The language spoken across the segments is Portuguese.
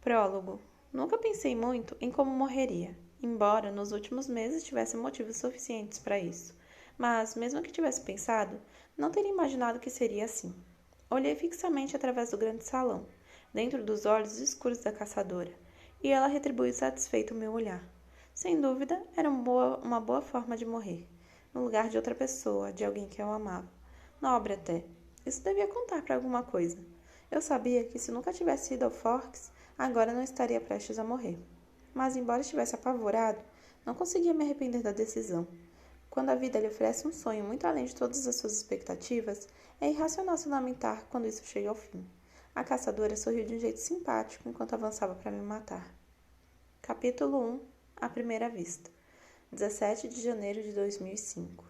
Prólogo. Nunca pensei muito em como morreria, embora nos últimos meses tivesse motivos suficientes para isso. Mas, mesmo que tivesse pensado, não teria imaginado que seria assim. Olhei fixamente através do grande salão, dentro dos olhos escuros da caçadora, e ela retribuiu satisfeito o meu olhar. Sem dúvida, era uma boa forma de morrer, no lugar de outra pessoa, de alguém que eu amava. Nobre até. Isso devia contar para alguma coisa. Eu sabia que se nunca tivesse ido ao Forks, agora não estaria prestes a morrer. Mas, embora estivesse apavorado, não conseguia me arrepender da decisão. Quando a vida lhe oferece um sonho muito além de todas as suas expectativas, é irracional se lamentar quando isso chega ao fim. A caçadora sorriu de um jeito simpático enquanto avançava para me matar. Capítulo 1. À primeira vista. 17 de janeiro de 2005.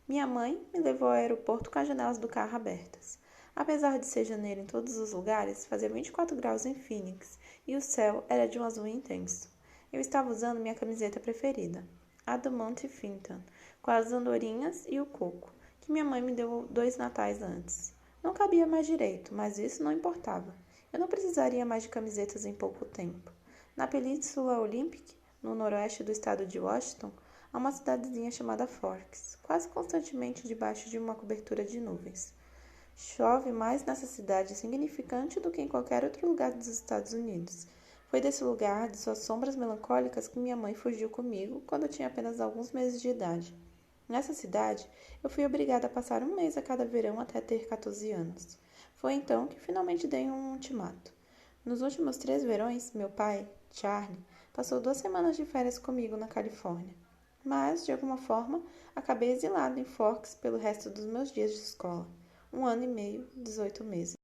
Minha mãe me levou ao aeroporto com as janelas do carro abertas. Apesar de ser janeiro em todos os lugares, fazia 24 graus em Phoenix e o céu era de um azul intenso. Eu estava usando minha camiseta preferida, a do Monte Fintan, com as andorinhas e o coco, que minha mãe me deu 2 natais antes. Não cabia mais direito, mas isso não importava. Eu não precisaria mais de camisetas em pouco tempo. Na Península Olympic, no noroeste do estado de Washington, há uma cidadezinha chamada Forks, quase constantemente debaixo de uma cobertura de nuvens. Chove mais nessa cidade insignificante do que em qualquer outro lugar dos Estados Unidos. Foi desse lugar, de suas sombras melancólicas, que minha mãe fugiu comigo quando eu tinha apenas alguns meses de idade. Nessa cidade, eu fui obrigada a passar um mês a cada verão até ter 14 anos. Foi então que finalmente dei um ultimato. Nos últimos 3 verões, meu pai, Charlie, passou 2 semanas de férias comigo na Califórnia. Mas, de alguma forma, acabei exilado em Forks pelo resto dos meus dias de escola. 1 ano e meio, 18 meses.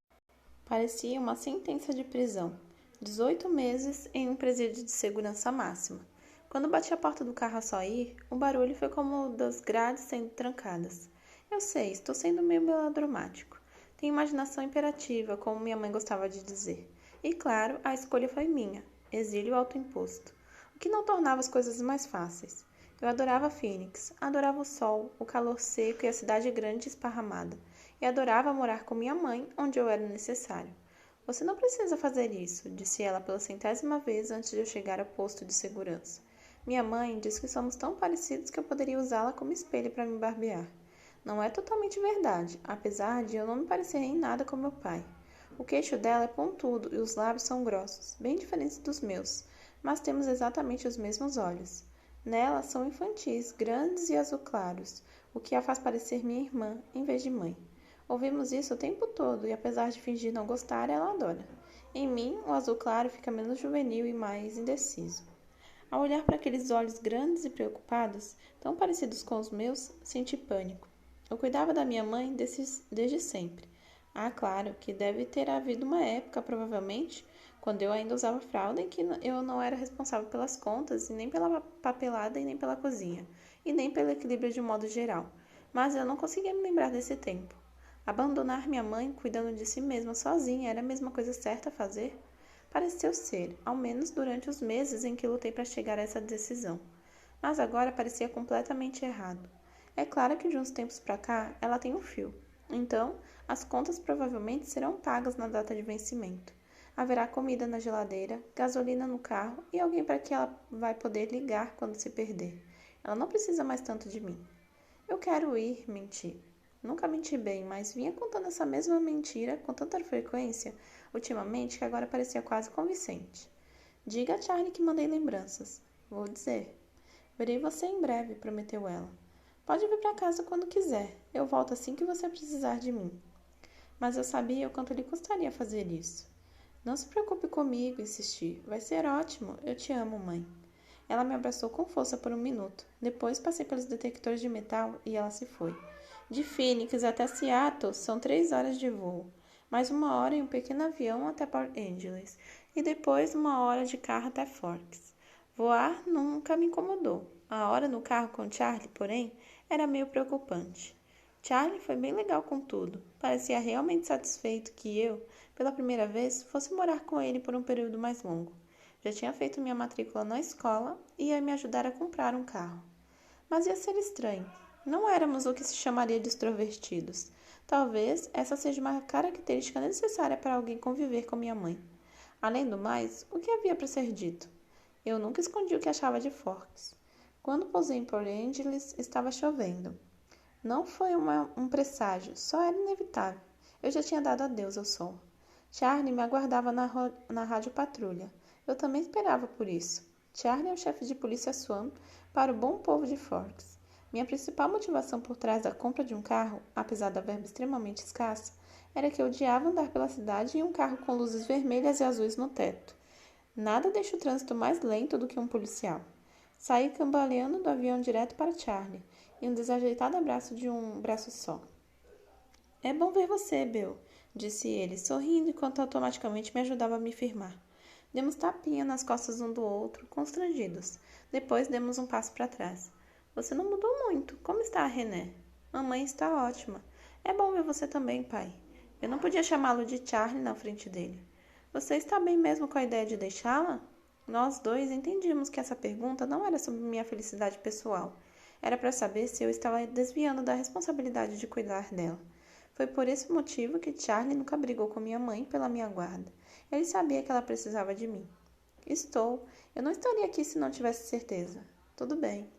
Parecia uma sentença de prisão. 18 meses em um presídio de segurança máxima. Quando bati a porta do carro a sair, o barulho foi como o das grades sendo trancadas. Eu sei, estou sendo meio melodramático. Tenho imaginação imperativa, como minha mãe gostava de dizer. E claro, a escolha foi minha, exílio autoimposto. O que não tornava as coisas mais fáceis. Eu adorava Phoenix, adorava o sol, o calor seco e a cidade grande e esparramada. E adorava morar com minha mãe, onde eu era necessário. Você não precisa fazer isso, disse ela pela 100ª vez antes de eu chegar ao posto de segurança. Minha mãe diz que somos tão parecidos que eu poderia usá-la como espelho para me barbear. Não é totalmente verdade, apesar de eu não me parecer em nada com meu pai. O queixo dela é pontudo e os lábios são grossos, bem diferentes dos meus, mas temos exatamente os mesmos olhos. Nela são infantis, grandes e azul claros, o que a faz parecer minha irmã, em vez de mãe. Ouvimos isso o tempo todo e, apesar de fingir não gostar, ela adora. Em mim, o azul claro fica menos juvenil e mais indeciso. Ao olhar para aqueles olhos grandes e preocupados, tão parecidos com os meus, senti pânico. Eu cuidava da minha mãe desde sempre. Ah, claro, que deve ter havido uma época, provavelmente, quando eu ainda usava fralda em que eu não era responsável pelas contas, e nem pela papelada e nem pela cozinha, e nem pelo equilíbrio de um modo geral. Mas eu não conseguia me lembrar desse tempo. Abandonar minha mãe cuidando de si mesma sozinha era a mesma coisa certa a fazer? Pareceu ser, ao menos durante os meses em que lutei para chegar a essa decisão. Mas agora parecia completamente errado. É claro que de uns tempos para cá ela tem um fio. Então, as contas provavelmente serão pagas na data de vencimento. Haverá comida na geladeira, gasolina no carro e alguém para que ela vai poder ligar quando se perder. Ela não precisa mais tanto de mim. Eu quero ir, menti. Nunca menti bem, mas vinha contando essa mesma mentira com tanta frequência, ultimamente, que agora parecia quase convincente. Diga a Charlie que mandei lembranças. Vou dizer. Verei você em breve, prometeu ela. Pode vir para casa quando quiser. Eu volto assim que você precisar de mim. Mas eu sabia o quanto lhe custaria fazer isso. Não se preocupe comigo, insisti. Vai ser ótimo. Eu te amo, mãe. Ela me abraçou com força por um minuto. Depois passei pelos detectores de metal e ela se foi. De Phoenix até Seattle são 3 horas de voo, mais 1 hora em um pequeno avião até Port Angeles e depois 1 hora de carro até Forks. Voar nunca me incomodou. A hora no carro com Charlie, porém, era meio preocupante. Charlie foi bem legal com tudo. Parecia realmente satisfeito que eu, pela primeira vez, fosse morar com ele por um período mais longo. Já tinha feito minha matrícula na escola e ia me ajudar a comprar um carro. Mas ia ser estranho. Não éramos o que se chamaria de extrovertidos. Talvez essa seja uma característica necessária para alguém conviver com minha mãe. Além do mais, o que havia para ser dito? Eu nunca escondi o que achava de Forks. Quando pousei em Port Angeles, estava chovendo. Não foi um presságio, só era inevitável. Eu já tinha dado adeus ao sol. Charlie me aguardava na rádio patrulha. Eu também esperava por isso. Charlie é o chefe de polícia Swan para o bom povo de Forks. Minha principal motivação por trás da compra de um carro, apesar da verba extremamente escassa, era que eu odiava andar pela cidade em um carro com luzes vermelhas e azuis no teto. Nada deixa o trânsito mais lento do que um policial. Saí cambaleando do avião direto para Charlie, e um desajeitado abraço de um braço só. É bom ver você, Bill, disse ele, sorrindo enquanto automaticamente me ajudava a me firmar. Demos tapinha nas costas um do outro, constrangidos. Depois demos um passo para trás. Você não mudou muito. Como está a René? Mamãe está ótima. É bom ver você também, pai. Eu não podia chamá-lo de Charlie na frente dele. Você está bem mesmo com a ideia de deixá-la? Nós dois entendíamos que essa pergunta não era sobre minha felicidade pessoal. Era para saber se eu estava desviando da responsabilidade de cuidar dela. Foi por esse motivo que Charlie nunca brigou com minha mãe pela minha guarda. Ele sabia que ela precisava de mim. Estou. Eu não estaria aqui se não tivesse certeza. Tudo bem.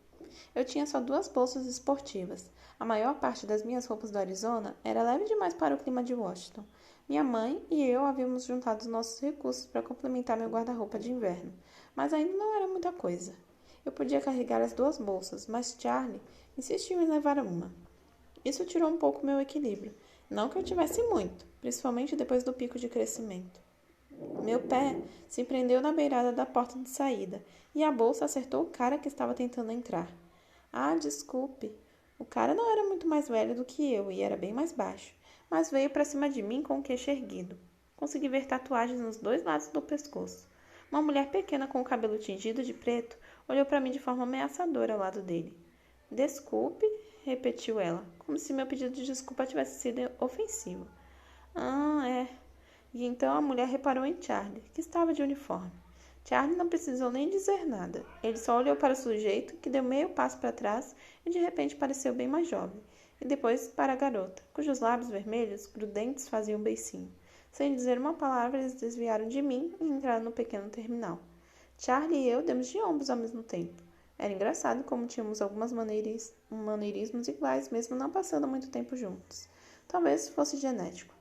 Eu tinha só 2 bolsas esportivas. A maior parte das minhas roupas do Arizona era leve demais para o clima de Washington. Minha mãe e eu havíamos juntado nossos recursos para complementar meu guarda-roupa de inverno, mas ainda não era muita coisa. Eu podia carregar as 2 bolsas, mas Charlie insistiu em levar uma. Isso tirou um pouco meu equilíbrio. Não que eu tivesse muito, principalmente depois do pico de crescimento. Meu pé se prendeu na beirada da porta de saída e a bolsa acertou o cara que estava tentando entrar. Ah, desculpe. O cara não era muito mais velho do que eu e era bem mais baixo, mas veio para cima de mim com o queixo erguido. Consegui ver tatuagens nos 2 lados do pescoço. Uma mulher pequena com o cabelo tingido de preto olhou para mim de forma ameaçadora ao lado dele. Desculpe, repetiu ela, como se meu pedido de desculpa tivesse sido ofensivo. Ah, é. E então a mulher reparou em Charlie, que estava de uniforme. Charlie não precisou nem dizer nada. Ele só olhou para o sujeito, que deu meio passo para trás e de repente pareceu bem mais jovem, e depois para a garota, cujos lábios vermelhos, grudentes, faziam um beicinho. Sem dizer uma palavra, eles desviaram de mim e entraram no pequeno terminal. Charlie e eu demos de ombros ao mesmo tempo. Era engraçado como tínhamos alguns maneirismos iguais, mesmo não passando muito tempo juntos. Talvez fosse genético.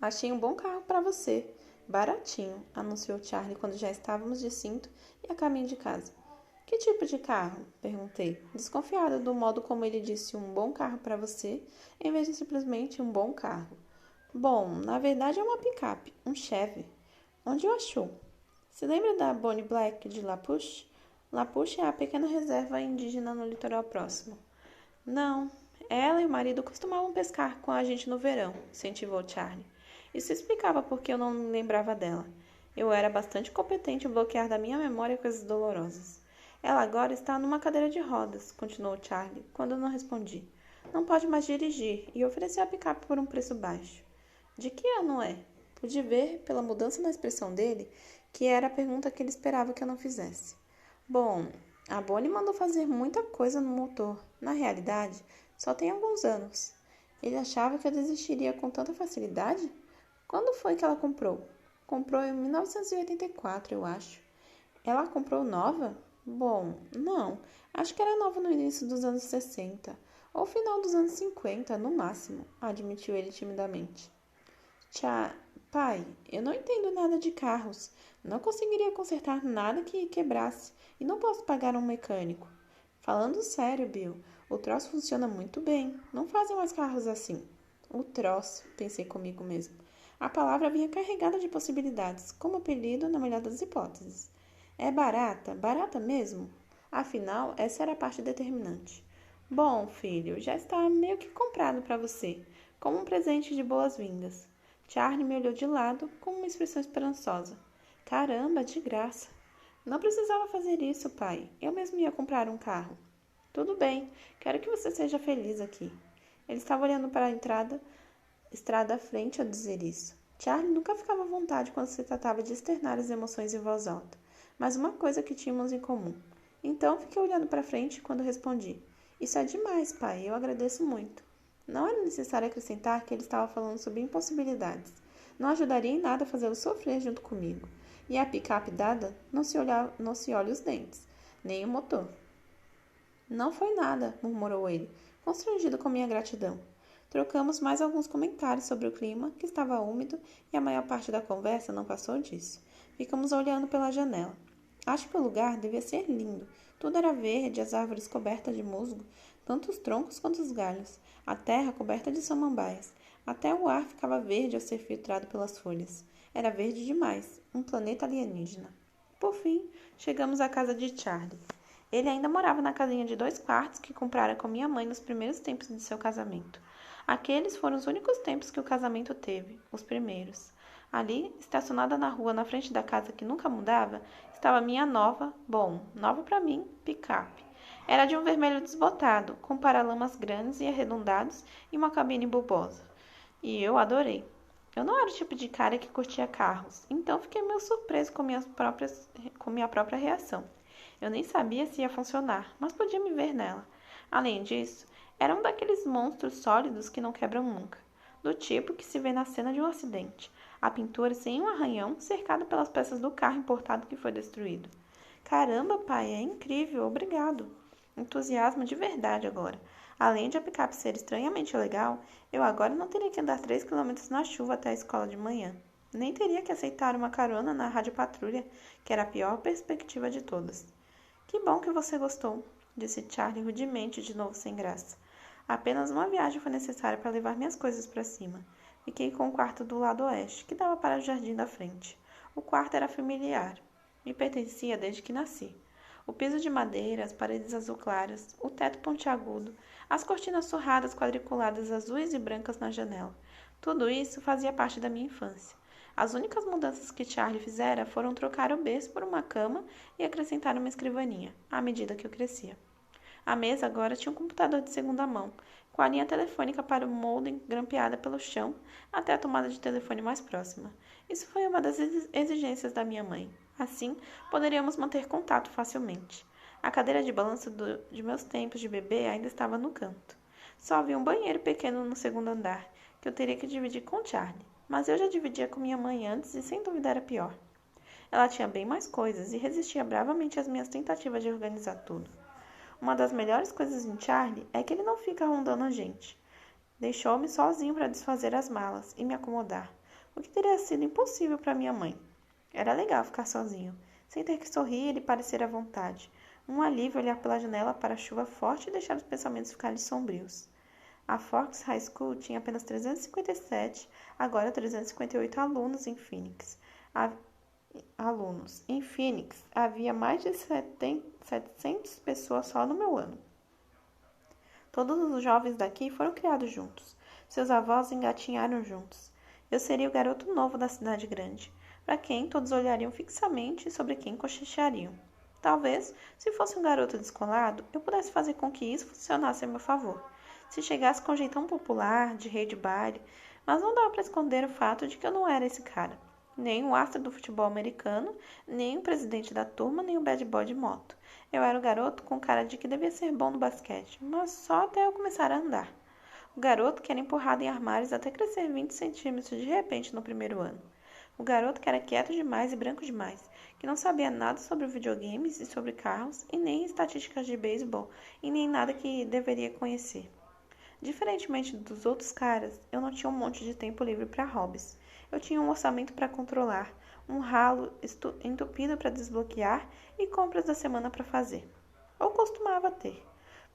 Achei um bom carro para você. Baratinho, anunciou Charlie quando já estávamos de cinto e a caminho de casa. Que tipo de carro? Perguntei, desconfiada do modo como ele disse um bom carro para você, em vez de simplesmente um bom carro. Bom, na verdade é uma picape, um Chevy. Onde o achou? Se lembra da Bonnie Black de Lapuche? Lapuche é a pequena reserva indígena no litoral próximo. Não, ela e o marido costumavam pescar com a gente no verão, incentivou Charlie. Isso explicava por que eu não me lembrava dela. Eu era bastante competente em bloquear da minha memória coisas dolorosas. Ela agora está numa cadeira de rodas, continuou Charlie, quando eu não respondi. Não pode mais dirigir e oferecer a picape por um preço baixo. De que ano é? Pude ver, pela mudança na expressão dele, que era a pergunta que ele esperava que eu não fizesse. Bom, a Bonnie mandou fazer muita coisa no motor. Na realidade, só tem alguns anos. Ele achava que eu desistiria com tanta facilidade? Quando foi que ela comprou? Comprou em 1984, eu acho. Ela a comprou nova? Bom, não. Acho que era nova no início dos anos 60. Ou final dos anos 50, no máximo, admitiu ele timidamente. Pai, eu não entendo nada de carros. Não conseguiria consertar nada que quebrasse. E não posso pagar um mecânico. Falando sério, Bill, o troço funciona muito bem. Não fazem mais carros assim. O troço, pensei comigo mesmo. A palavra vinha carregada de possibilidades, como apelido na melhor das hipóteses. É barata? Barata mesmo? Afinal, essa era a parte determinante. Bom, filho, já está meio que comprado para você, como um presente de boas-vindas. Charlie me olhou de lado com uma expressão esperançosa. Caramba, de graça. Não precisava fazer isso, pai. Eu mesmo ia comprar um carro. Tudo bem, quero que você seja feliz aqui. Ele estava olhando para a estrada à frente ao dizer isso. Charlie nunca ficava à vontade quando se tratava de externar as emoções em voz alta, mas uma coisa que tínhamos em comum. Então fiquei olhando para frente quando respondi. Isso é demais, pai, eu agradeço muito. Não era necessário acrescentar que ele estava falando sobre impossibilidades. Não ajudaria em nada fazê-lo sofrer junto comigo. E a picape dada não se olha os dentes, nem o motor. Não foi nada, murmurou ele, constrangido com minha gratidão. Trocamos mais alguns comentários sobre o clima, que estava úmido, e a maior parte da conversa não passou disso. Ficamos olhando pela janela. Acho que o lugar devia ser lindo. Tudo era verde, as árvores cobertas de musgo, tanto os troncos quanto os galhos, a terra coberta de samambaias. Até o ar ficava verde ao ser filtrado pelas folhas. Era verde demais, um planeta alienígena. Por fim, chegamos à casa de Charlie. Ele ainda morava na casinha de 2 quartos que comprara com minha mãe nos primeiros tempos de seu casamento. Aqueles foram os únicos tempos que o casamento teve, os primeiros. Ali, estacionada na rua na frente da casa que nunca mudava, estava minha nova para mim, picape. Era de um vermelho desbotado, com paralamas grandes e arredondados e uma cabine bulbosa. E eu adorei. Eu não era o tipo de cara que curtia carros, então fiquei meio surpreso com minha própria reação. Eu nem sabia se ia funcionar, mas podia me ver nela. Além disso, era um daqueles monstros sólidos que não quebram nunca, do tipo que se vê na cena de um acidente, a pintura sem um arranhão, cercada pelas peças do carro importado que foi destruído. Caramba, pai, é incrível, obrigado. Entusiasmo de verdade agora. Além de a picape ser estranhamente legal, eu agora não teria que andar 3 quilômetros na chuva até a escola de manhã. Nem teria que aceitar uma carona na rádio patrulha, que era a pior perspectiva de todas. Que bom que você gostou, disse Charlie rudemente, de novo sem graça. Apenas uma viagem foi necessária para levar minhas coisas para cima. Fiquei com o quarto do lado oeste, que dava para o jardim da frente. O quarto era familiar. Me pertencia desde que nasci. O piso de madeira, as paredes azul claras, o teto pontiagudo, as cortinas surradas quadriculadas azuis e brancas na janela. Tudo isso fazia parte da minha infância. As únicas mudanças que Charlie fizera foram trocar o berço por uma cama e acrescentar uma escrivaninha, à medida que eu crescia. A mesa agora tinha um computador de segunda mão, com a linha telefônica para o modem grampeada pelo chão até a tomada de telefone mais próxima. Isso foi uma das exigências da minha mãe. Assim, poderíamos manter contato facilmente. A cadeira de balanço de meus tempos de bebê ainda estava no canto. Só havia um banheiro pequeno no segundo andar, que eu teria que dividir com Charlie. Mas eu já dividia com minha mãe antes e sem dúvida era pior. Ela tinha bem mais coisas e resistia bravamente às minhas tentativas de organizar tudo. Uma das melhores coisas em Charlie é que ele não fica rondando a gente. Deixou-me sozinho para desfazer as malas e me acomodar, o que teria sido impossível para minha mãe. Era legal ficar sozinho, sem ter que sorrir e parecer à vontade. Um alívio olhar pela janela para a chuva forte e deixar os pensamentos ficarem sombrios. A Forks High School tinha apenas 357, agora 358 alunos em Phoenix. Em Phoenix, havia mais de 700 pessoas só no meu ano. Todos os jovens daqui foram criados juntos. Seus avós engatinharam juntos. Eu seria o garoto novo da cidade grande, para quem todos olhariam fixamente e sobre quem cochichariam. Talvez, se fosse um garoto descolado, eu pudesse fazer com que isso funcionasse a meu favor. Se chegasse com jeitão popular, de rei de baile, mas não dava para esconder o fato de que eu não era esse cara. Nem o astro do futebol americano, nem o presidente da turma, nem o bad boy de moto. Eu era o garoto com cara de que devia ser bom no basquete, mas só até eu começar a andar. O garoto que era empurrado em armários até crescer 20 centímetros de repente no primeiro ano. O garoto que era quieto demais e branco demais, que não sabia nada sobre videogames e sobre carros, e nem estatísticas de beisebol, e nem nada que deveria conhecer. Diferentemente dos outros caras, eu não tinha um monte de tempo livre para hobbies. Eu tinha um orçamento para controlar, um ralo entupido para desbloquear e compras da semana para fazer. Ou costumava ter.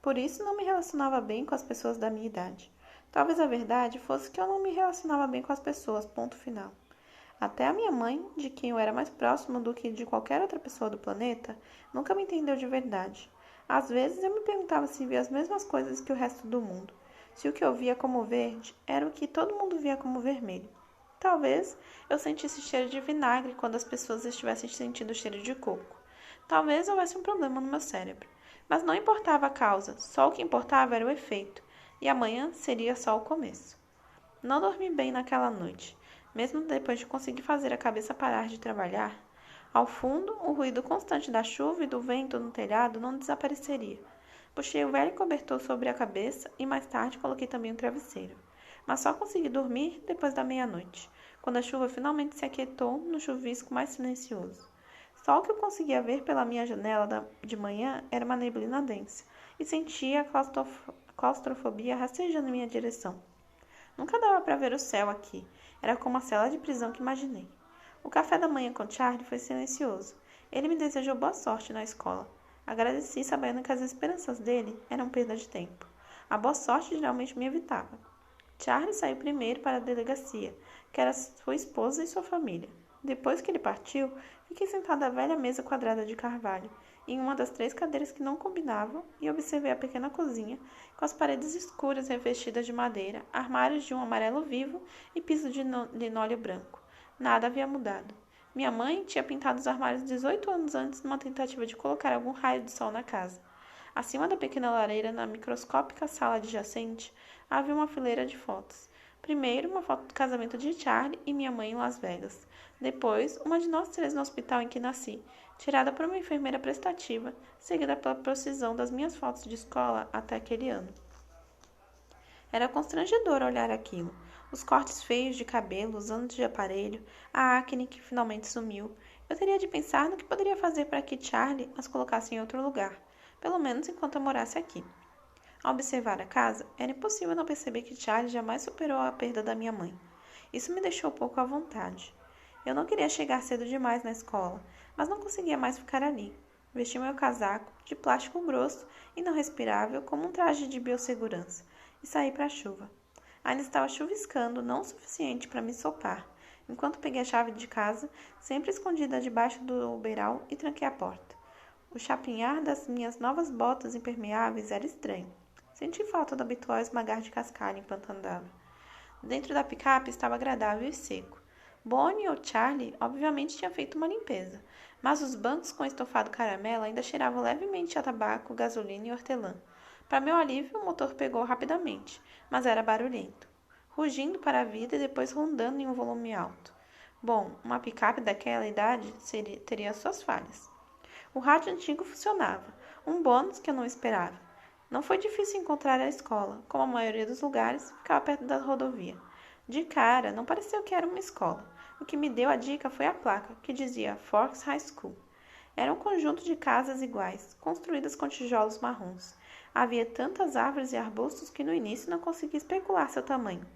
Por isso não me relacionava bem com as pessoas da minha idade. Talvez a verdade fosse que eu não me relacionava bem com as pessoas, ponto final. Até a minha mãe, de quem eu era mais próximo do que de qualquer outra pessoa do planeta, nunca me entendeu de verdade. Às vezes eu me perguntava se via as mesmas coisas que o resto do mundo. Se o que eu via como verde era o que todo mundo via como vermelho. Talvez eu sentisse cheiro de vinagre quando as pessoas estivessem sentindo cheiro de coco. Talvez houvesse um problema no meu cérebro. Mas não importava a causa, só o que importava era o efeito. E amanhã seria só o começo. Não dormi bem naquela noite, mesmo depois de conseguir fazer a cabeça parar de trabalhar. Ao fundo, o ruído constante da chuva e do vento no telhado não desapareceria. Puxei o velho cobertor sobre a cabeça e mais tarde coloquei também um travesseiro. Mas só consegui dormir depois da meia-noite, quando a chuva finalmente se aquietou no chuvisco mais silencioso. Só o que eu conseguia ver pela minha janela de manhã era uma neblina densa, e sentia a claustrofobia rastejando em minha direção. Nunca dava para ver o céu aqui, era como a cela de prisão que imaginei. O café da manhã com Charlie foi silencioso. Ele me desejou boa sorte na escola. Agradeci, sabendo que as esperanças dele eram perda de tempo. A boa sorte geralmente me evitava. Charlie saiu primeiro para a delegacia, que era sua esposa e sua família. Depois que ele partiu, fiquei sentada à velha mesa quadrada de carvalho, em uma das 3 cadeiras que não combinavam, e observei a pequena cozinha, com as paredes escuras revestidas de madeira, armários de um amarelo vivo e piso de linóleo branco. Nada havia mudado. Minha mãe tinha pintado os armários 18 anos antes numa tentativa de colocar algum raio de sol na casa. Acima da pequena lareira, na microscópica sala adjacente, havia uma fileira de fotos. Primeiro, uma foto do casamento de Charlie e minha mãe em Las Vegas. Depois, uma de nós 3 no hospital em que nasci, tirada por uma enfermeira prestativa, seguida pela procissão das minhas fotos de escola até aquele ano. Era constrangedor olhar aquilo. Os cortes feios de cabelo, os anos de aparelho, a acne que finalmente sumiu. Eu teria de pensar no que poderia fazer para que Charlie as colocasse em outro lugar, pelo menos enquanto eu morasse aqui. Ao observar a casa, era impossível não perceber que Charlie jamais superou a perda da minha mãe. Isso me deixou pouco à vontade. Eu não queria chegar cedo demais na escola, mas não conseguia mais ficar ali. Vesti meu casaco, de plástico grosso e não respirável, como um traje de biossegurança, e saí para a chuva. Ainda estava chuviscando, não o suficiente para me sopar, enquanto peguei a chave de casa, sempre escondida debaixo do beiral, e tranquei a porta. O chapinhar das minhas novas botas impermeáveis era estranho. Senti falta do habitual esmagar de cascalho enquanto andava. Dentro da picape estava agradável e seco. Bonnie ou Charlie obviamente tinha feito uma limpeza, mas os bancos com estofado caramelo ainda cheiravam levemente a tabaco, gasolina e hortelã. Para meu alívio, o motor pegou rapidamente, mas era barulhento, rugindo para a vida e depois rondando em um volume alto. Bom, uma picape daquela idade teria suas falhas. O rádio antigo funcionava, um bônus que eu não esperava. Não foi difícil encontrar a escola, como a maioria dos lugares, ficava perto da rodovia. De cara, não pareceu que era uma escola. O que me deu a dica foi a placa, que dizia Forks High School. Era um conjunto de casas iguais, construídas com tijolos marrons. Havia tantas árvores e arbustos que no início não consegui especular seu tamanho.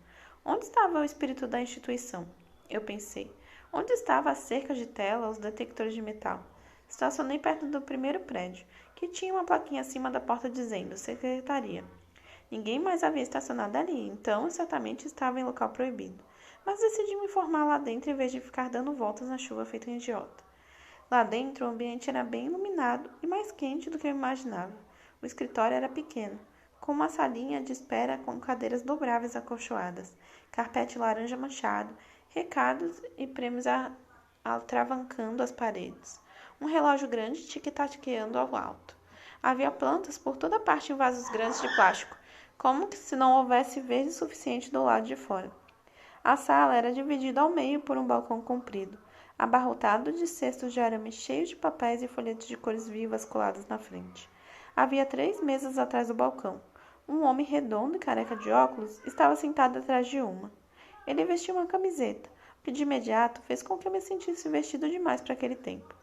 Onde estava o espírito da instituição? Eu pensei. Onde estava a cerca de tela, os detectores de metal? Estacionei perto do primeiro prédio, que tinha uma plaquinha acima da porta dizendo Secretaria. Ninguém mais havia estacionado ali, então eu certamente estava em local proibido. Mas decidi me informar lá dentro em vez de ficar dando voltas na chuva feito um idiota. Lá dentro o ambiente era bem iluminado e mais quente do que eu imaginava. O escritório era pequeno, com uma salinha de espera com cadeiras dobráveis acolchoadas, carpete laranja manchado, recados e prêmios atravancando as paredes. Um relógio grande tic-taqueando ao alto. Havia plantas por toda parte em vasos grandes de plástico, como se não houvesse verde suficiente do lado de fora. A sala era dividida ao meio por um balcão comprido, abarrotado de cestos de arame cheios de papéis e folhetos de cores vivas colados na frente. Havia 3 mesas atrás do balcão. Um homem redondo e careca de óculos estava sentado atrás de uma. Ele vestia uma camiseta, o que de imediato fez com que eu me sentisse vestido demais para aquele tempo.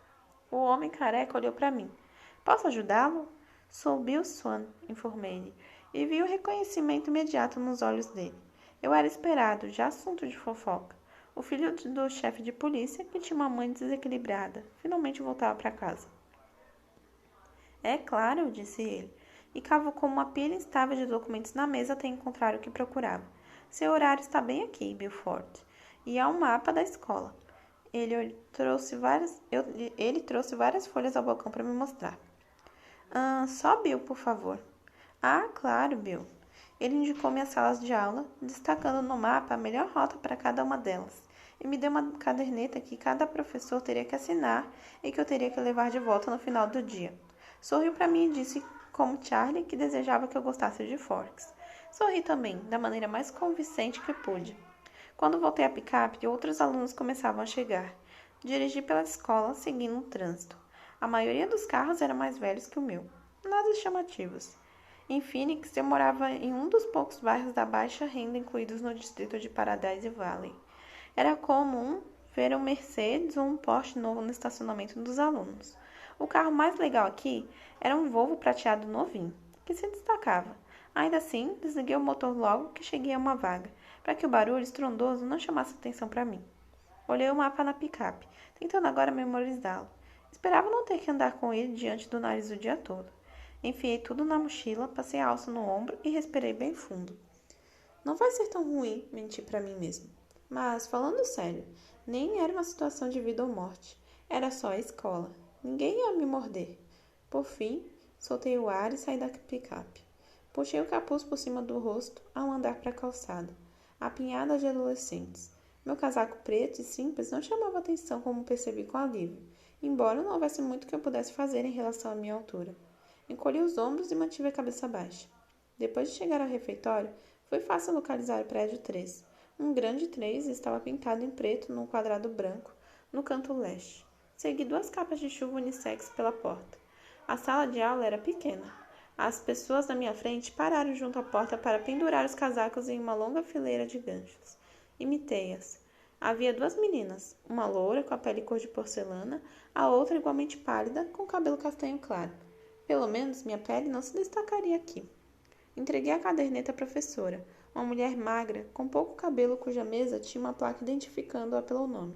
O homem careca olhou para mim. Posso ajudá-lo? Sou Bill Swan, informei-lhe, e vi o reconhecimento imediato nos olhos dele. Eu era esperado, já assunto de fofoca. O filho do chefe de polícia, que tinha uma mãe desequilibrada, finalmente voltava para casa. É claro, disse ele, e cavucou uma pilha instável de documentos na mesa até encontrar o que procurava. Seu horário está bem aqui, Bilford, e há um mapa da escola. Ele trouxe várias folhas ao balcão para me mostrar. Só Bill, por favor. Ah, claro, Bill. Ele indicou-me as salas de aula, destacando no mapa a melhor rota para cada uma delas, e me deu uma caderneta que cada professor teria que assinar e que eu teria que levar de volta no final do dia. Sorriu para mim e disse, como Charlie, que desejava que eu gostasse de Forks. Sorri também, da maneira mais convincente que pude. Quando voltei à picape, outros alunos começavam a chegar. Dirigi pela escola, seguindo o trânsito. A maioria dos carros era mais velhos que o meu. Nada chamativos. Em Phoenix, eu morava em um dos poucos bairros da baixa renda incluídos no distrito de Paradise Valley. Era comum ver um Mercedes ou um Porsche novo no estacionamento dos alunos. O carro mais legal aqui era um Volvo prateado novinho, que se destacava. Ainda assim, desliguei o motor logo que cheguei a uma vaga, para que o barulho estrondoso não chamasse atenção para mim. Olhei o mapa na picape, tentando agora memorizá-lo. Esperava não ter que andar com ele diante do nariz o dia todo. Enfiei tudo na mochila, passei a alça no ombro e respirei bem fundo. Não vai ser tão ruim, menti para mim mesmo. Mas, falando sério, nem era uma situação de vida ou morte. Era só a escola. Ninguém ia me morder. Por fim, soltei o ar e saí da picape. Puxei o capuz por cima do rosto ao andar para a calçada, apinhada de adolescentes. Meu casaco preto e simples não chamava atenção, como percebi com alívio, embora não houvesse muito que eu pudesse fazer em relação à minha altura. Encolhi os ombros e mantive a cabeça baixa. Depois de chegar ao refeitório, foi fácil localizar o prédio 3. Um grande 3 estava pintado em preto num quadrado branco no canto leste. Segui 2 capas de chuva unissex pela porta. A sala de aula era pequena. As pessoas na minha frente pararam junto à porta para pendurar os casacos em uma longa fileira de ganchos. Imitei-as. Havia 2 meninas, uma loura com a pele cor de porcelana, a outra igualmente pálida, com cabelo castanho claro. Pelo menos minha pele não se destacaria aqui. Entreguei a caderneta à professora, uma mulher magra, com pouco cabelo, cuja mesa tinha uma placa identificando-a pelo nome,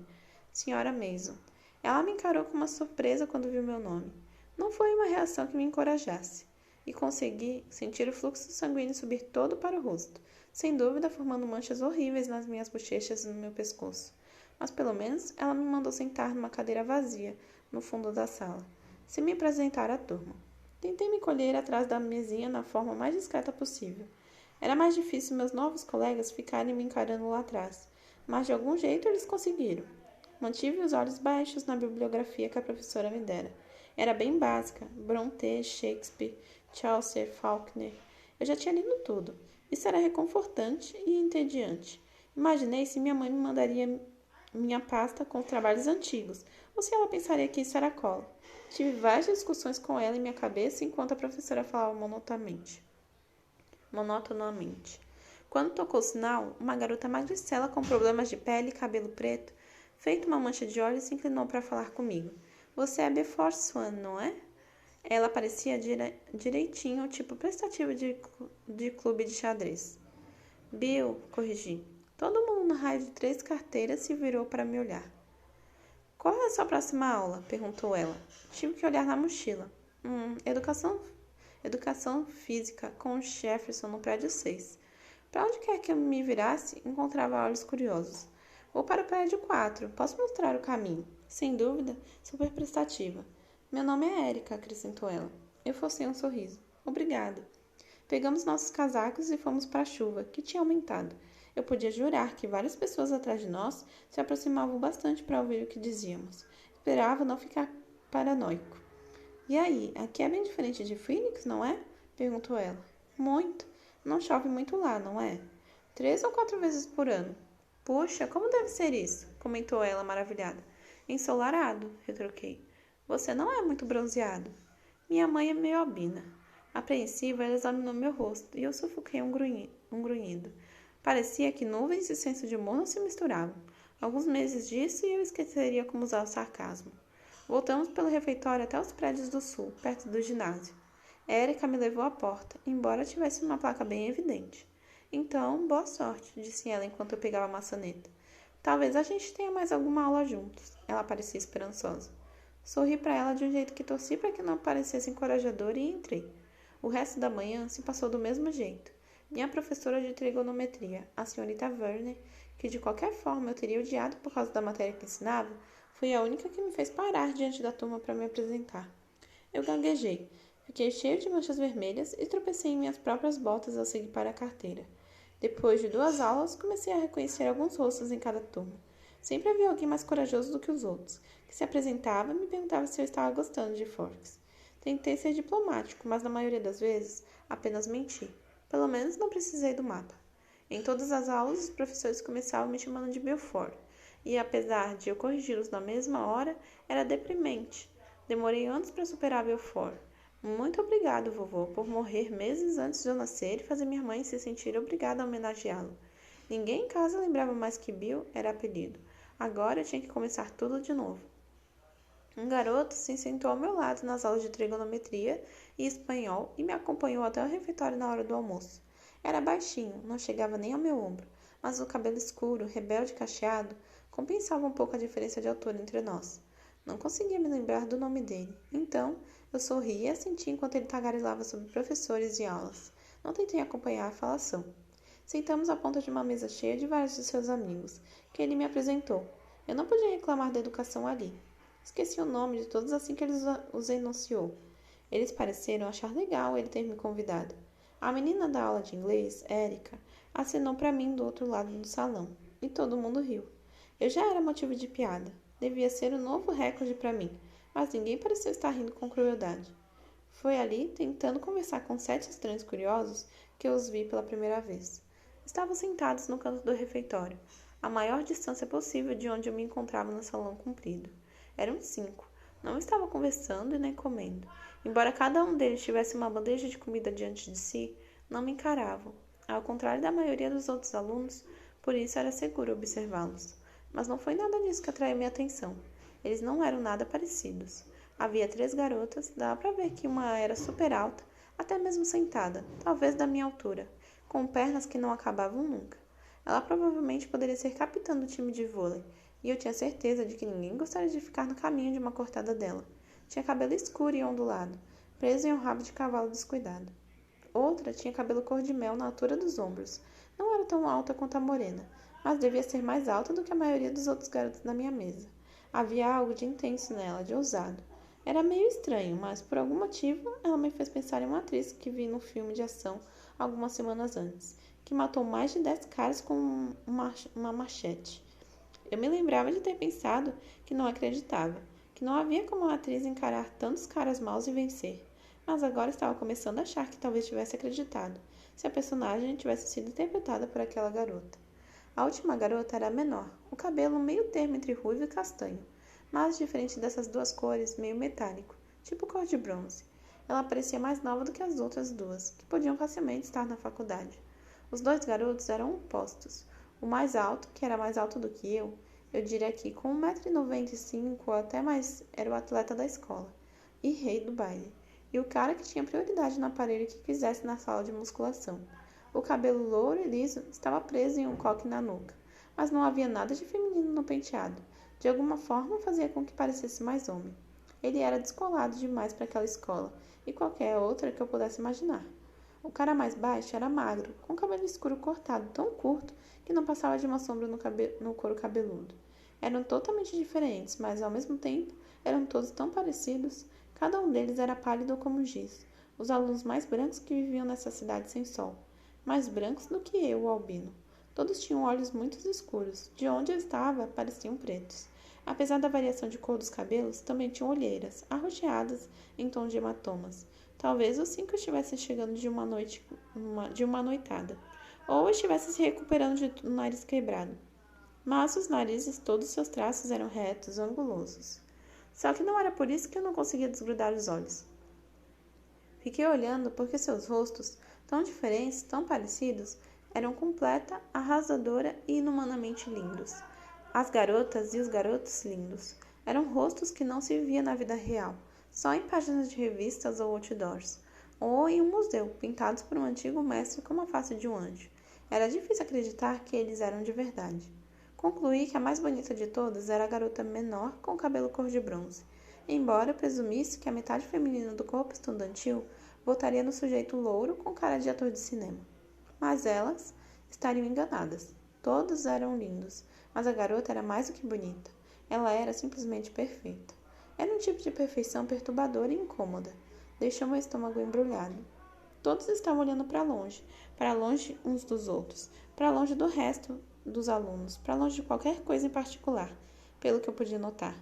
Senhora Mason. Ela me encarou com uma surpresa quando viu meu nome. Não foi uma reação que me encorajasse, e consegui sentir o fluxo sanguíneo subir todo para o rosto, sem dúvida formando manchas horríveis nas minhas bochechas e no meu pescoço. Mas pelo menos ela me mandou sentar numa cadeira vazia, no fundo da sala, sem me apresentar à turma. Tentei me colher atrás da mesinha na forma mais discreta possível. Era mais difícil meus novos colegas ficarem me encarando lá atrás, mas de algum jeito eles conseguiram. Mantive os olhos baixos na bibliografia que a professora me dera. Era bem básica, Brontë, Shakespeare, Chaucer, Faulkner. Eu já tinha lido tudo. Isso era reconfortante e entediante. Imaginei se minha mãe me mandaria minha pasta com os trabalhos antigos, ou se ela pensaria que isso era cola. Tive várias discussões com ela em minha cabeça enquanto a professora falava monotonamente. Quando tocou o sinal, uma garota magricela com problemas de pele e cabelo preto, feito uma mancha de olhos, se inclinou para falar comigo. Você é Beaufort Swan, não é? Ela parecia direitinho o tipo prestativo de clube de xadrez. Bill, corrigi. Todo mundo no raio de 3 carteiras se virou para me olhar. Qual é a sua próxima aula? Perguntou ela. Tive que olhar na mochila. Educação física com o Jefferson no prédio 6. Para onde quer que eu me virasse, encontrava olhos curiosos. Vou para o prédio 4. Posso mostrar o caminho? Sem dúvida, super prestativa. Meu nome é Érica, acrescentou ela. Eu forcei um sorriso. Obrigada. Pegamos nossos casacos e fomos para a chuva, que tinha aumentado. Eu podia jurar que várias pessoas atrás de nós se aproximavam bastante para ouvir o que dizíamos. Esperava não ficar paranoico. E aí, aqui é bem diferente de Phoenix, não é? Perguntou ela. Muito. Não chove muito lá, não é? 3 ou 4 vezes por ano. Puxa, como deve ser isso? Comentou ela, maravilhada. Ensolarado, retruquei. Você não é muito bronzeado. Minha mãe é meio albina. Apreensiva, ela examinou meu rosto e eu sufoquei um grunhido. Parecia que nuvens e senso de humor não se misturavam. Alguns meses disso e eu esqueceria como usar o sarcasmo. Voltamos pelo refeitório até os prédios do sul, perto do ginásio. Érica me levou à porta, embora tivesse uma placa bem evidente. Então, boa sorte, disse ela enquanto eu pegava a maçaneta. Talvez a gente tenha mais alguma aula juntos. Ela parecia esperançosa. Sorri para ela de um jeito que torci para que não parecesse encorajador e entrei. O resto da manhã se passou do mesmo jeito. Minha professora de trigonometria, a senhorita Werner, que de qualquer forma eu teria odiado por causa da matéria que ensinava, foi a única que me fez parar diante da turma para me apresentar. Eu gaguejei, fiquei cheio de manchas vermelhas e tropecei em minhas próprias botas ao seguir para a carteira. Depois de 2 aulas, comecei a reconhecer alguns rostos em cada turma. Sempre havia alguém mais corajoso do que os outros, que se apresentava e me perguntava se eu estava gostando de Forks. Tentei ser diplomático, mas na maioria das vezes apenas menti. Pelo menos não precisei do mapa. Em todas as aulas, os professores começavam me chamando de Beaufort, e apesar de eu corrigi-los na mesma hora, era deprimente. Demorei anos para superar Beaufort. Muito obrigado, vovô, por morrer meses antes de eu nascer e fazer minha mãe se sentir obrigada a homenageá-lo. Ninguém em casa lembrava mais que Bill era apelido. Agora eu tinha que começar tudo de novo. Um garoto se sentou ao meu lado nas aulas de trigonometria e espanhol e me acompanhou até o refeitório na hora do almoço. Era baixinho, não chegava nem ao meu ombro, mas o cabelo escuro, rebelde e cacheado, compensava um pouco a diferença de altura entre nós. Não conseguia me lembrar do nome dele, então eu sorri e assenti enquanto ele tagarelava sobre professores e aulas. Não tentei acompanhar a falação. Sentamos à ponta de uma mesa cheia de vários de seus amigos, que ele me apresentou. Eu não podia reclamar da educação ali. Esqueci o nome de todos assim que ele os enunciou. Eles pareceram achar legal ele ter me convidado. A menina da aula de inglês, Érica, acenou para mim do outro lado do salão, e todo mundo riu. Eu já era motivo de piada. Devia ser um novo recorde para mim, mas ninguém pareceu estar rindo com crueldade. Foi ali, tentando conversar com 7 estranhos curiosos, que eu os vi pela primeira vez. Estavam sentados no canto do refeitório, a maior distância possível de onde eu me encontrava no salão comprido. Eram 5. Não estavam conversando e nem comendo. Embora cada um deles tivesse uma bandeja de comida diante de si, não me encaravam. Ao contrário da maioria dos outros alunos, por isso era seguro observá-los. Mas não foi nada disso que atraiu minha atenção. Eles não eram nada parecidos. Havia 3 garotas, dava para ver que uma era super alta, até mesmo sentada, talvez da minha altura, com pernas que não acabavam nunca. Ela provavelmente poderia ser capitã do time de vôlei, e eu tinha certeza de que ninguém gostaria de ficar no caminho de uma cortada dela. Tinha cabelo escuro e ondulado, preso em um rabo de cavalo descuidado. Outra tinha cabelo cor-de-mel na altura dos ombros. Não era tão alta quanto a morena, mas devia ser mais alta do que a maioria dos outros garotos da minha mesa. Havia algo de intenso nela, de ousado. Era meio estranho, mas por algum motivo ela me fez pensar em uma atriz que vi no filme de ação algumas semanas antes, que matou mais de 10 caras com uma machete. Eu me lembrava de ter pensado que não acreditava, que não havia como uma atriz encarar tantos caras maus e vencer. Mas agora estava começando a achar que talvez tivesse acreditado, se a personagem tivesse sido interpretada por aquela garota. A última garota era menor, o cabelo meio termo entre ruivo e castanho, mas diferente dessas duas cores, meio metálico, tipo cor de bronze. Ela parecia mais nova do que as outras duas, que podiam facilmente estar na faculdade. Os 2 garotos eram opostos. O mais alto, que era mais alto do que eu diria que com 1,95 m ou até mais, era o atleta da escola e rei do baile. E o cara que tinha prioridade no aparelho que quisesse na sala de musculação. O cabelo louro e liso estava preso em um coque na nuca, mas não havia nada de feminino no penteado. De alguma forma fazia com que parecesse mais homem. Ele era descolado demais para aquela escola e qualquer outra que eu pudesse imaginar. O cara mais baixo era magro, com cabelo escuro cortado tão curto que não passava de uma sombra no couro cabeludo. Eram totalmente diferentes, mas ao mesmo tempo eram todos tão parecidos. Cada um deles era pálido como giz, os alunos mais brancos que viviam nessa cidade sem sol. Mais brancos do que eu, o albino. Todos tinham olhos muito escuros, de onde eu estava pareciam pretos. Apesar da variação de cor dos cabelos, também tinham olheiras, arroxeadas em tom de hematomas. Talvez os 5 estivessem chegando de uma noitada, ou estivessem se recuperando de um nariz quebrado. Mas os narizes, todos seus traços eram retos, angulosos. Só que não era por isso que eu não conseguia desgrudar os olhos. Fiquei olhando porque seus rostos, tão diferentes, tão parecidos, eram completa, arrasadora e inumanamente lindos. As garotas e os garotos lindos. Eram rostos que não se via na vida real, só em páginas de revistas ou outdoors, ou em um museu, pintados por um antigo mestre com uma face de um anjo. Era difícil acreditar que eles eram de verdade. Concluí que a mais bonita de todas era a garota menor com o cabelo cor de bronze, embora presumisse que a metade feminina do corpo estudantil votaria no sujeito louro com cara de ator de cinema. Mas elas estariam enganadas. Todos eram lindos, mas a garota era mais do que bonita. Ela era simplesmente perfeita. Era um tipo de perfeição perturbadora e incômoda. Deixou meu estômago embrulhado. Todos estavam olhando para longe uns dos outros, para longe do resto dos alunos, para longe de qualquer coisa em particular, pelo que eu podia notar.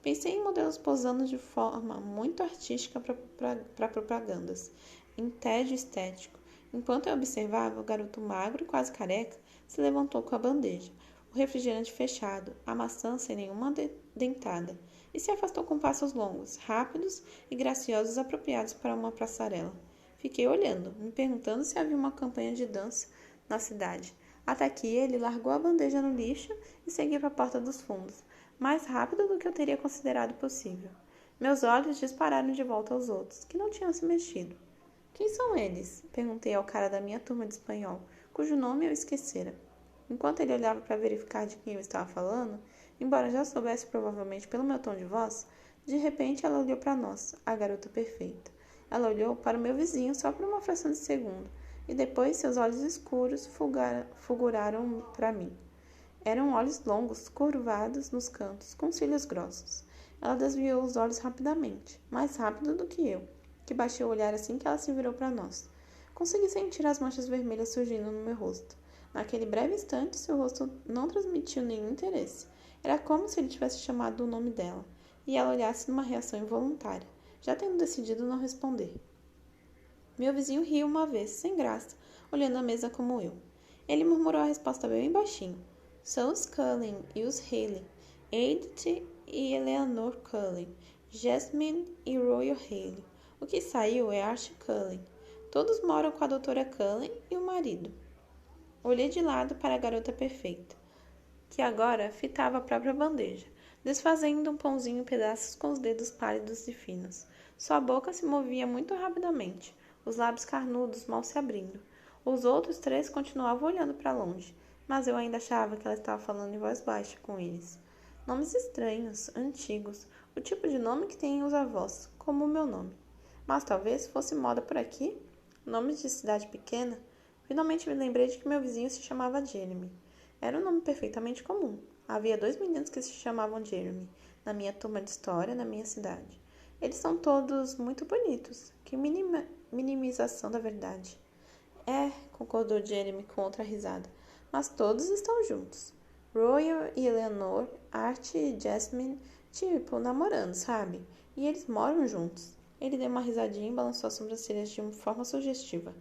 Pensei em modelos posando de forma muito artística para propagandas, em tédio estético. Enquanto eu observava, o garoto magro e quase careca se levantou com a bandeja, o refrigerante fechado, a maçã sem nenhuma dentada, e se afastou com passos longos, rápidos e graciosos apropriados para uma passarela. Fiquei olhando, me perguntando se havia uma campanha de dança na cidade. Até que ele largou a bandeja no lixo e seguiu para a porta dos fundos, mais rápido do que eu teria considerado possível. Meus olhos dispararam de volta aos outros, que não tinham se mexido. Quem são eles? Perguntei ao cara da minha turma de espanhol, cujo nome eu esquecera. Enquanto ele olhava para verificar de quem eu estava falando, embora já soubesse provavelmente pelo meu tom de voz, de repente ela olhou para nós, a garota perfeita. Ela olhou para o meu vizinho só por uma fração de segundo, e depois seus olhos escuros fulguraram para mim. Eram olhos longos, curvados nos cantos, com cílios grossos. Ela desviou os olhos rapidamente, mais rápido do que eu, que baixei o olhar assim que ela se virou para nós. Consegui sentir as manchas vermelhas surgindo no meu rosto. Naquele breve instante, seu rosto não transmitiu nenhum interesse. Era como se ele tivesse chamado o nome dela, e ela olhasse numa reação involuntária, já tendo decidido não responder. Meu vizinho riu uma vez, sem graça, olhando a mesa como eu. Ele murmurou a resposta bem baixinho. São os Cullen e os Haley, Edith e Eleanor Cullen, Jasmine e Royal Haley. O que saiu é Archie Cullen. Todos moram com a doutora Cullen e o marido. Olhei de lado para a garota perfeita, que agora fitava a própria bandeja, desfazendo um pãozinho em pedaços com os dedos pálidos e finos. Sua boca se movia muito rapidamente, os lábios carnudos mal se abrindo. Os outros três continuavam olhando para longe, mas eu ainda achava que ela estava falando em voz baixa com eles. Nomes estranhos, antigos, o tipo de nome que têm os avós, como o meu nome. Mas talvez fosse moda por aqui? Nomes de cidade pequena? Finalmente me lembrei de que meu vizinho se chamava Jeremy. Era um nome perfeitamente comum. Havia 2 meninos que se chamavam Jeremy, na minha turma de história, na minha cidade. Eles são todos muito bonitos. Que minimização da verdade. É, concordou Jeremy com outra risada. Mas todos estão juntos. Royal e Eleanor, Archie e Jasmine, tipo, namorando, sabe? E eles moram juntos. Ele deu uma risadinha e balançou as sobrancelhas de uma forma sugestiva.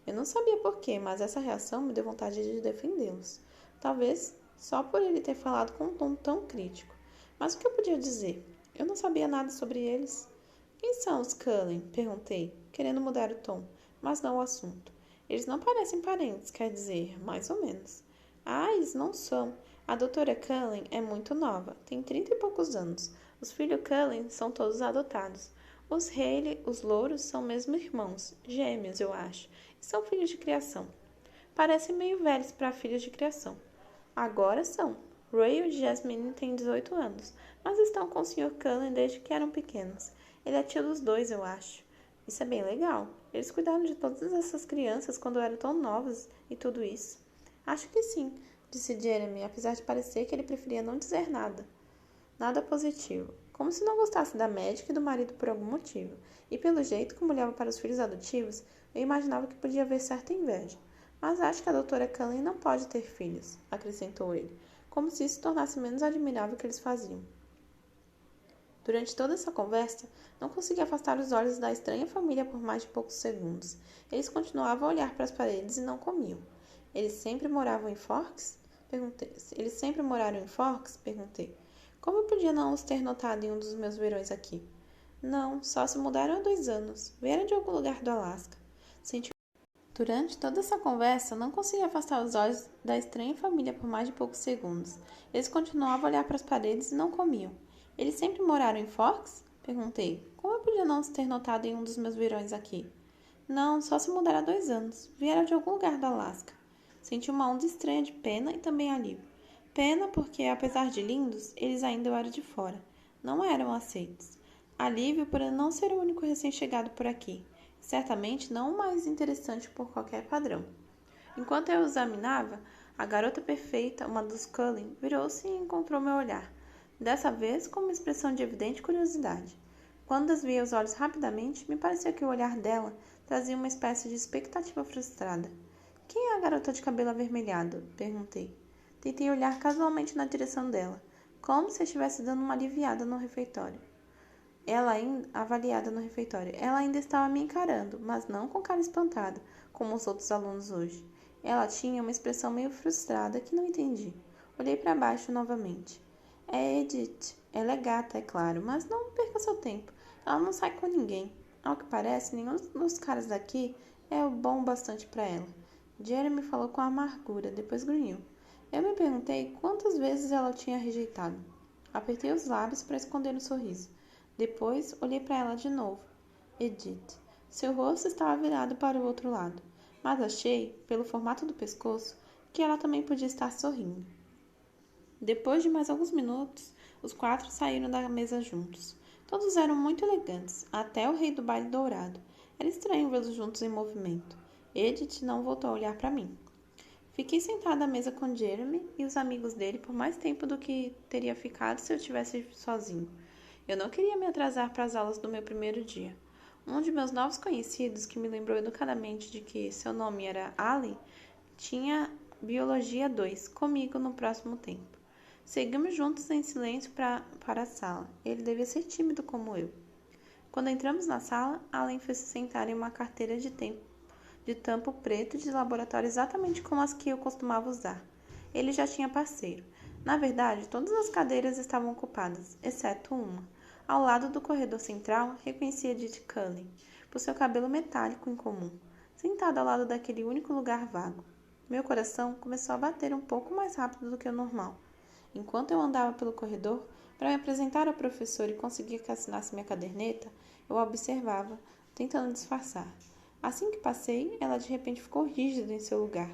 Eu não sabia porquê, mas essa reação me deu vontade de defendê-los. Talvez só por ele ter falado com um tom tão crítico. Mas o que eu podia dizer? Eu não sabia nada sobre eles. Quem são os Cullen? Perguntei, querendo mudar o tom, mas não o assunto. Eles não parecem parentes, quer dizer, mais ou menos. Ah, eles não são. A doutora Cullen é muito nova, tem 30 e poucos anos. Os filhos Cullen são todos adotados. Os Haley, os louros, são mesmo irmãos, gêmeos, eu acho, e são filhos de criação. Parecem meio velhos para filhos de criação. Agora são. Ray e Jasmine têm 18 anos, mas estão com o Sr. Cullen desde que eram pequenos. Ele é tio dos dois, eu acho. Isso é bem legal. Eles cuidaram de todas essas crianças quando eram tão novas e tudo isso. Acho que sim, disse Jeremy, apesar de parecer que ele preferia não dizer nada. Nada positivo. Como se não gostasse da médica e do marido por algum motivo. E pelo jeito como olhava para os filhos adotivos, eu imaginava que podia haver certa inveja. Mas acho que a doutora Cullen não pode ter filhos, acrescentou ele, como se isso tornasse menos admirável o que eles faziam. Durante toda essa conversa, não consegui afastar os olhos da estranha família por mais de poucos segundos. Eles continuavam a olhar para as paredes e não comiam. Eles sempre moravam em Forks? Perguntei. Eles sempre moraram em Forks? Perguntei. Como eu podia não os ter notado em um dos meus verões aqui? Não, só se mudaram há 2 anos. Vieram de algum lugar do Alasca. Durante toda essa conversa, não consegui afastar os olhos da estranha família por mais de poucos segundos. Eles continuavam a olhar para as paredes e não comiam. Eles sempre moraram em Forks? Perguntei. Como eu podia não os ter notado em um dos meus verões aqui? Não, só se mudaram há 2 anos. Vieram de algum lugar do Alasca. Senti uma onda estranha de pena e também alívio. Pena porque, apesar de lindos, eles ainda eram de fora. Não eram aceitos. Alívio por eu não ser o único recém-chegado por aqui. Certamente não o mais interessante por qualquer padrão. Enquanto eu examinava, a garota perfeita, uma dos Cullen, virou-se e encontrou meu olhar. Dessa vez com uma expressão de evidente curiosidade. Quando desviei os olhos rapidamente, me pareceu que o olhar dela trazia uma espécie de expectativa frustrada. Quem é a garota de cabelo avermelhado? Perguntei. Tentei olhar casualmente na direção dela, como se estivesse dando uma aliviada no refeitório. Ela ainda estava me encarando, mas não com cara espantada, como os outros alunos hoje. Ela tinha uma expressão meio frustrada que não entendi. Olhei para baixo novamente. É Edith. Ela é gata, é claro, mas não perca seu tempo. Ela não sai com ninguém. Ao que parece, nenhum dos caras daqui é bom bastante para ela. Jeremy falou com amargura, depois grunhiu. Eu me perguntei quantas vezes ela o tinha rejeitado. Apertei os lábios para esconder o sorriso. Depois, olhei para ela de novo. Edith. Seu rosto estava virado para o outro lado, mas achei, pelo formato do pescoço, que ela também podia estar sorrindo. Depois de mais alguns minutos, os 4 saíram da mesa juntos. Todos eram muito elegantes, até o rei do baile dourado. Era estranho vê-los juntos em movimento. Edith não voltou a olhar para mim. Fiquei sentada à mesa com Jeremy e os amigos dele por mais tempo do que teria ficado se eu estivesse sozinho. Eu não queria me atrasar para as aulas do meu primeiro dia. Um de meus novos conhecidos, que me lembrou educadamente de que seu nome era Ali, tinha Biologia 2 comigo no próximo tempo. Seguimos juntos em silêncio para a sala. Ele devia ser tímido como eu. Quando entramos na sala, Allen foi se sentar em uma carteira de tampo preto de laboratório exatamente como as que eu costumava usar. Ele já tinha parceiro. Na verdade, todas as cadeiras estavam ocupadas, exceto uma. Ao lado do corredor central, reconheci Edith Cullen, por seu cabelo metálico incomum, sentada ao lado daquele único lugar vago. Meu coração começou a bater um pouco mais rápido do que o normal. Enquanto eu andava pelo corredor, para me apresentar ao professor e conseguir que assinasse minha caderneta, eu a observava, tentando disfarçar. Assim que passei, ela de repente ficou rígida em seu lugar.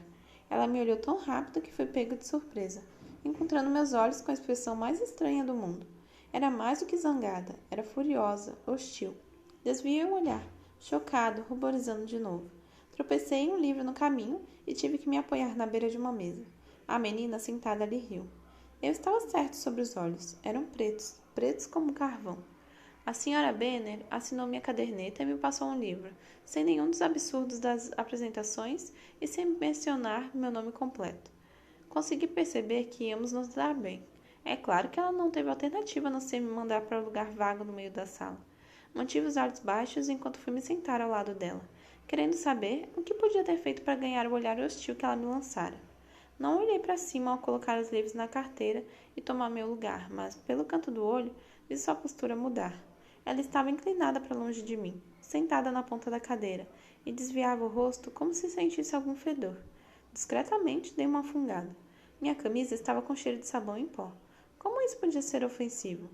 Ela me olhou tão rápido que fui pego de surpresa, encontrando meus olhos com a expressão mais estranha do mundo. Era mais do que zangada, era furiosa, hostil. Desviei o olhar, chocado, ruborizando de novo. Tropecei em um livro no caminho e tive que me apoiar na beira de uma mesa. A menina sentada ali riu. Eu estava certo sobre os olhos. Eram pretos, pretos como carvão. A senhora Benner assinou minha caderneta e me passou um livro, sem nenhum dos absurdos das apresentações e sem mencionar meu nome completo. Consegui perceber que íamos nos dar bem. É claro que ela não teve alternativa a não ser me mandar para um lugar vago no meio da sala. Mantive os olhos baixos enquanto fui me sentar ao lado dela, querendo saber o que podia ter feito para ganhar o olhar hostil que ela me lançara. Não olhei para cima ao colocar os livros na carteira e tomar meu lugar, mas, pelo canto do olho, vi sua postura mudar. Ela estava inclinada para longe de mim, sentada na ponta da cadeira, e desviava o rosto como se sentisse algum fedor. Discretamente dei uma fungada. Minha camisa estava com cheiro de sabão em pó. Como isso podia ser ofensivo?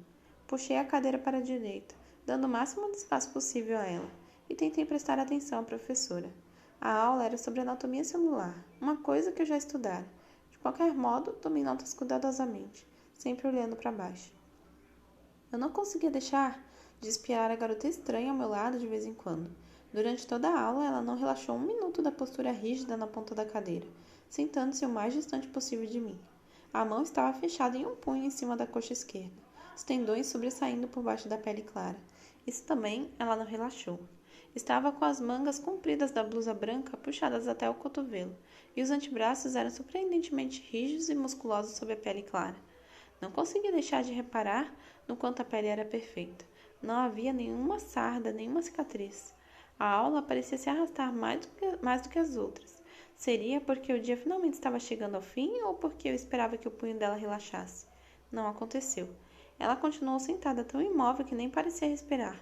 Puxei a cadeira para a direita, dando o máximo de espaço possível a ela, e tentei prestar atenção à professora. A aula era sobre anatomia celular, uma coisa que eu já estudara. De qualquer modo, tomei notas cuidadosamente, sempre olhando para baixo. Eu não conseguia deixar de espiar a garota estranha ao meu lado de vez em quando. Durante toda a aula, ela não relaxou um minuto da postura rígida na ponta da cadeira, sentando-se o mais distante possível de mim. A mão estava fechada em um punho em cima da coxa esquerda, os tendões sobressaindo por baixo da pele clara. Isso também ela não relaxou. Estava com as mangas compridas da blusa branca puxadas até o cotovelo, e os antebraços eram surpreendentemente rígidos e musculosos sob a pele clara. Não conseguia deixar de reparar no quanto a pele era perfeita. Não havia nenhuma sarda, nenhuma cicatriz. A aula parecia se arrastar mais do que as outras. Seria porque o dia finalmente estava chegando ao fim ou porque eu esperava que o punho dela relaxasse? Não aconteceu. Ela continuou sentada tão imóvel que nem parecia respirar.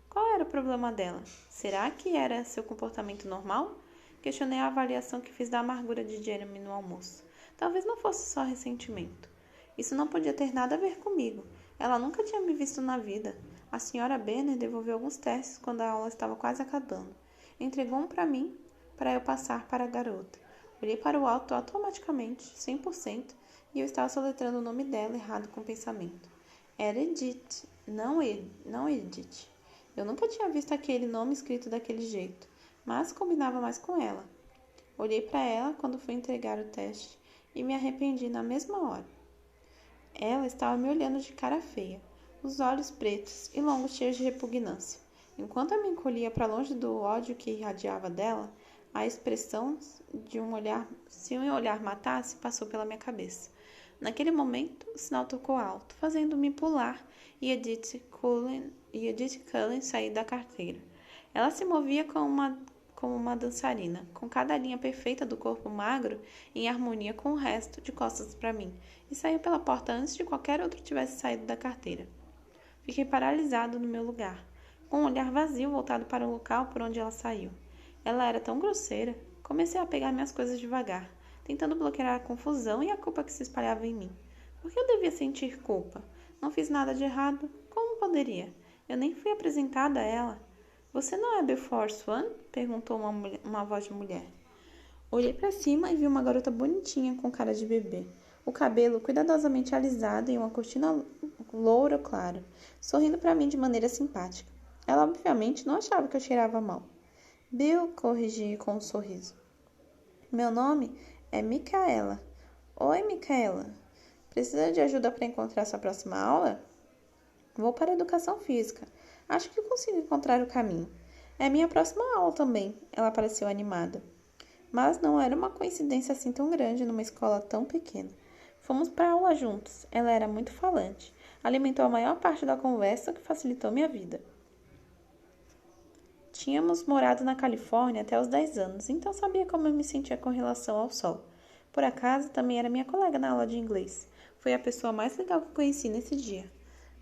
Qual era o problema dela? Será que era seu comportamento normal? Questionei a avaliação que fiz da amargura de Jeremy no almoço. Talvez não fosse só ressentimento. Isso não podia ter nada a ver comigo. Ela nunca tinha me visto na vida. A senhora Benner devolveu alguns testes quando a aula estava quase acabando. Entregou um para mim, para eu passar para a garota. Olhei para o alto automaticamente, 100%, e eu estava soletrando o nome dela errado com o pensamento. Era Edith, não Edith. Eu nunca tinha visto aquele nome escrito daquele jeito, mas combinava mais com ela. Olhei para ela quando fui entregar o teste e me arrependi na mesma hora. Ela estava me olhando de cara feia, os olhos pretos e longos cheios de repugnância. Enquanto eu me encolhia para longe do ódio que irradiava dela, a expressão de um olhar, se um olhar matasse, passou pela minha cabeça. Naquele momento, o sinal tocou alto, fazendo-me pular e Edith Cullen sair da carteira. Ela se movia como uma dançarina, com cada linha perfeita do corpo magro em harmonia com o resto, de costas para mim, e saiu pela porta antes de qualquer outro tivesse saído da carteira. Fiquei paralisado no meu lugar, com um olhar vazio voltado para o local por onde ela saiu. Ela era tão grosseira, Comecei a pegar minhas coisas devagar, tentando bloquear a confusão e a culpa que se espalhava em mim. Por que eu devia sentir culpa? Não fiz nada de errado. Como poderia? Eu nem fui apresentada a ela. Você não é Beaufort Swan? Perguntou uma voz de mulher. Olhei para cima e vi uma garota bonitinha com cara de bebê. O cabelo cuidadosamente alisado e uma cortina loura clara, sorrindo para mim de maneira simpática. Ela obviamente não achava que eu cheirava mal. Bill, corrigi com um sorriso. Meu nome é Micaela. Oi, Micaela. Precisa de ajuda para encontrar sua próxima aula? Vou para a educação física. Acho que consigo encontrar o caminho. É minha próxima aula também. Ela pareceu animada. Mas não era uma coincidência assim tão grande numa escola tão pequena. Fomos para a aula juntos. Ela era muito falante. Alimentou a maior parte da conversa, o que facilitou minha vida. Tínhamos morado na Califórnia até os 10 anos, então sabia como eu me sentia com relação ao sol. Por acaso, também era minha colega na aula de inglês. Foi a pessoa mais legal que conheci nesse dia.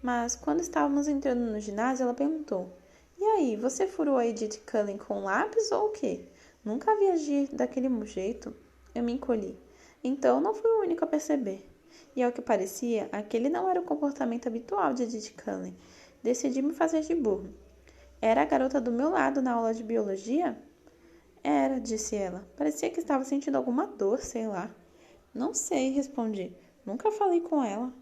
Mas, quando estávamos entrando no ginásio, ela perguntou: E aí, você furou a Edith Cullen com lápis ou o quê? Nunca vi agir daquele jeito. Eu me encolhi. Então, não fui o único a perceber. E ao que parecia, aquele não era o comportamento habitual de Edith Cullen. Decidi me fazer de burro. Era a garota do meu lado na aula de biologia? Era, disse ela. Parecia que estava sentindo alguma dor, sei lá. Não sei, respondi. Nunca falei com ela.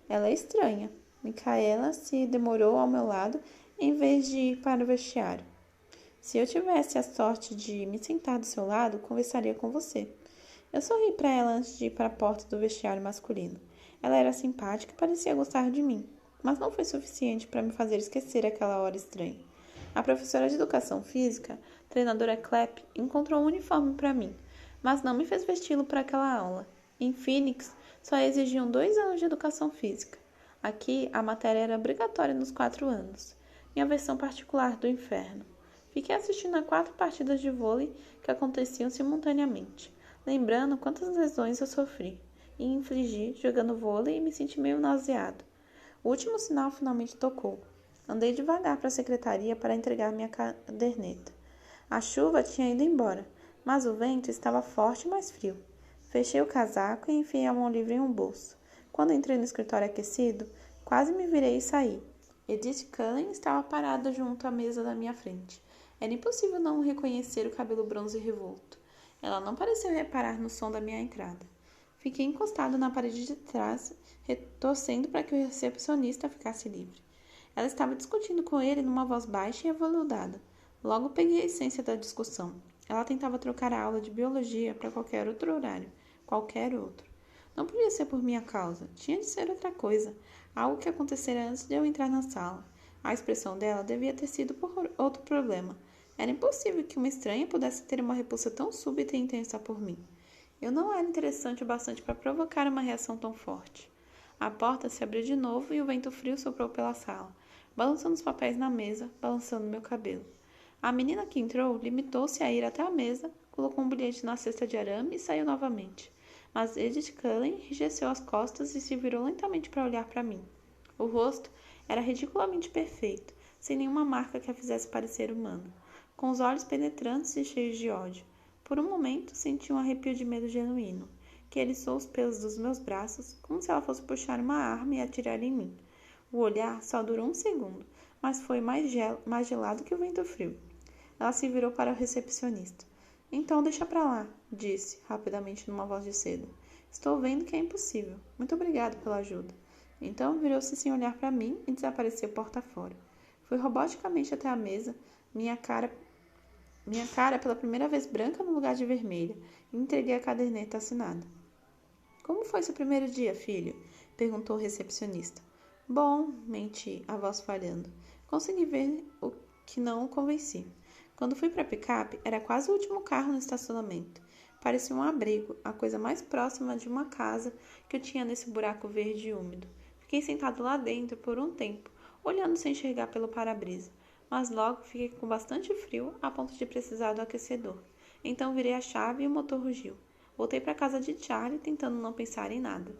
Ela é estranha. Micaela se demorou ao meu lado em vez de ir para o vestiário. Se eu tivesse a sorte de me sentar do seu lado, conversaria com você. Eu sorri para ela antes de ir para a porta do vestiário masculino. Ela era simpática e parecia gostar de mim, mas não foi suficiente para me fazer esquecer aquela hora estranha. A professora de educação física, treinadora Clapp, encontrou um uniforme para mim, mas não me fez vesti-lo para aquela aula. Em Phoenix, só exigiam 2 anos de educação física. Aqui, a matéria era obrigatória nos 4 anos. Minha versão particular do inferno. Fiquei assistindo a 4 partidas de vôlei que aconteciam simultaneamente, lembrando quantas lesões eu sofri e infligi jogando vôlei e me senti meio nauseado. O último sinal finalmente tocou. Andei devagar para a secretaria para entregar minha caderneta. A chuva tinha ido embora, mas o vento estava forte e mais frio. Fechei o casaco e enfiei a mão livre em um bolso. Quando entrei no escritório aquecido, quase me virei e saí. Edith Cullen estava parada junto à mesa da minha frente. Era impossível não reconhecer o cabelo bronze revolto. Ela não pareceu reparar no som da minha entrada. Fiquei encostado na parede de trás, torcendo para que o recepcionista ficasse livre. Ela estava discutindo com ele numa voz baixa e aveludada. Logo peguei a essência da discussão. Ela tentava trocar a aula de biologia para qualquer outro horário. Qualquer outro. Não podia ser por minha causa. Tinha de ser outra coisa. Algo que acontecera antes de eu entrar na sala. A expressão dela devia ter sido por outro problema. Era impossível que uma estranha pudesse ter uma repulsa tão súbita e intensa por mim. Eu não era interessante o bastante para provocar uma reação tão forte. A porta se abriu de novo e o vento frio soprou pela sala, balançando os papéis na mesa, balançando meu cabelo. A menina que entrou limitou-se a ir até a mesa, colocou um bilhete na cesta de arame e saiu novamente. Mas Edith Cullen enrijeceu as costas e se virou lentamente para olhar para mim. O rosto era ridiculamente perfeito, sem nenhuma marca que a fizesse parecer humana, com os olhos penetrantes e cheios de ódio. Por um momento, senti um arrepio de medo genuíno, que eriçou os pelos dos meus braços, como se ela fosse puxar uma arma e atirar em mim. O olhar só durou um segundo, mas foi mais gelado que o vento frio. Ela se virou para o recepcionista. Então, deixa pra lá, disse, rapidamente numa voz de seda. Estou vendo que é impossível. Muito obrigado pela ajuda. Então, virou-se sem olhar para mim e desapareceu porta fora. Fui roboticamente até a mesa, minha cara pela primeira vez branca no lugar de vermelha, e entreguei a caderneta assinada. Como foi seu primeiro dia, filho? Perguntou o recepcionista. Bom, menti, a voz falhando. Consegui ver o que não o convenci. Quando fui para a picape, era quase o último carro no estacionamento. Parecia um abrigo, a coisa mais próxima de uma casa que eu tinha nesse buraco verde e úmido. Fiquei sentado lá dentro por um tempo, olhando sem enxergar pelo para-brisa. Mas logo fiquei com bastante frio, a ponto de precisar do aquecedor. Então virei a chave e o motor rugiu. Voltei para a casa de Charlie, tentando não pensar em nada.